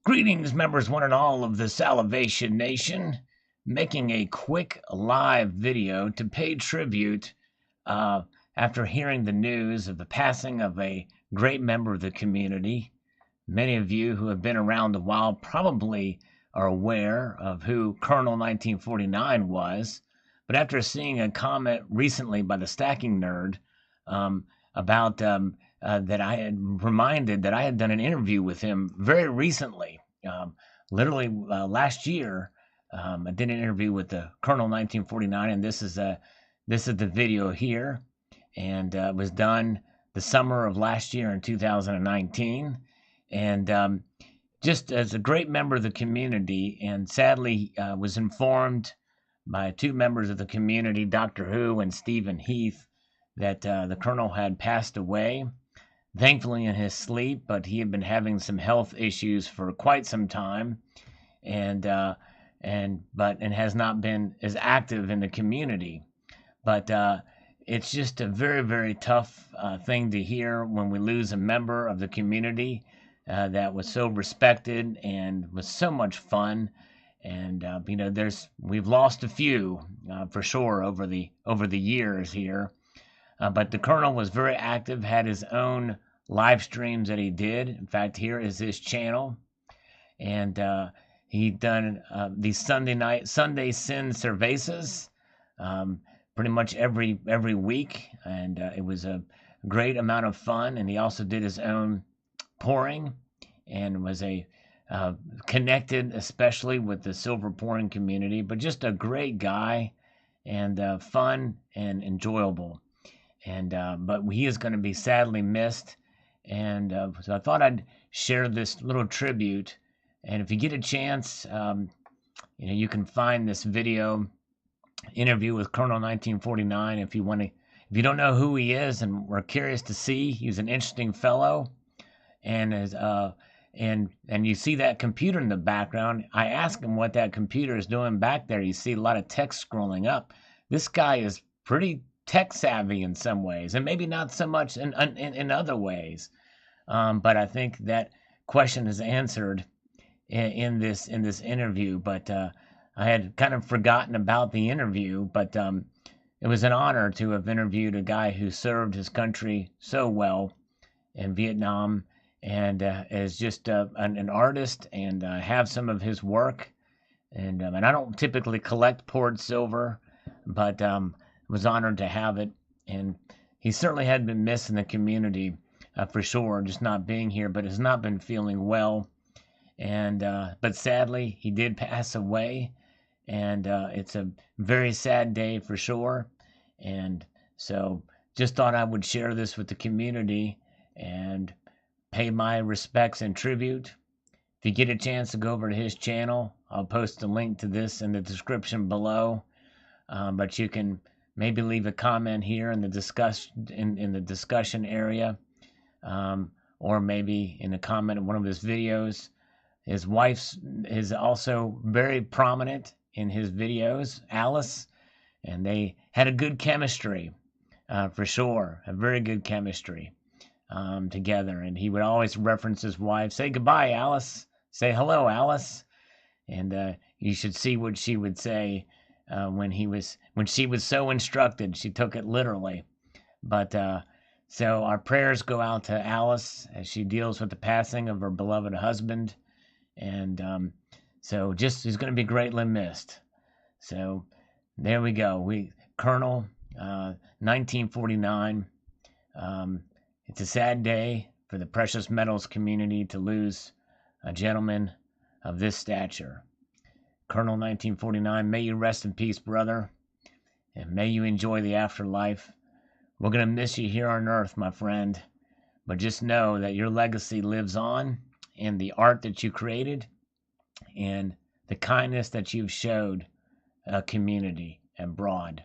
Greetings, members one and all of the Salivation Nation. Making a quick live video to pay tribute after hearing the news of the passing of a great member of the community. Many of you who have been around a while probably are aware of who Kernel1949 was, but after seeing a comment recently by the Stacking Nerd about that I had reminded that I had done an interview with him very recently, literally last year. I did an interview with the Kernel1949, and this is the video here, and it was done the summer of last year in 2019, and just as a great member of the community, and sadly was informed by two members of the community, Dr. Who and Stephen Heath, that the Colonel had passed away, thankfully in his sleep, but he had been having some health issues for quite some time, and has not been as active in the community. But it's just a very, very tough thing to hear when we lose a member of the community that was so respected and was so much fun. And we've lost a few for sure over the years here. But the Colonel was very active, had his own live streams that he did. In fact, here is his channel. And he'd done these Sunday Sin Cervezas pretty much every week. And it was a great amount of fun. And he also did his own pouring and was connected especially with the silver pouring community, but just a great guy and fun and enjoyable. And but he is going to be sadly missed, and so I thought I'd share this little tribute. And if you get a chance, you can find this video interview with Kernel1949 if you want to. If you don't know who he is and we're curious to see, he's an interesting fellow, and and you see that computer in the background. I asked him what that computer is doing back there. You see a lot of text scrolling up. This guy is pretty tech savvy in some ways, and maybe not so much in other ways. But I think that question is answered in this interview. But I had kind of forgotten about the interview, but it was an honor to have interviewed a guy who served his country so well in Vietnam, and is just an artist, and have some of his work. And I don't typically collect poured silver, but was honored to have it. And he certainly had been missed in the community for sure, just not being here, but has not been feeling well. And but sadly, he did pass away, and it's a very sad day for sure. And so just thought I would share this with the community and pay my respects and tribute. If you get a chance to go over to his channel, I'll post a link to this in the description below. But you can maybe leave a comment here in the discussion area, or maybe in a comment of one of his videos. His wife is also very prominent in his videos, Alice, and they had a good chemistry, for sure, a very good chemistry together. And he would always reference his wife, say goodbye, Alice, say hello, Alice. And you should see what she would say when she was so instructed. She took it literally. But so our prayers go out to Alice as she deals with the passing of her beloved husband. And so just he's going to be greatly missed. So there we go. Colonel 1949. It's a sad day for the precious metals community to lose a gentleman of this stature. Kernel1949, may you rest in peace, brother, and may you enjoy the afterlife. We're going to miss you here on Earth, my friend, but just know that your legacy lives on in the art that you created and the kindness that you've showed a community abroad.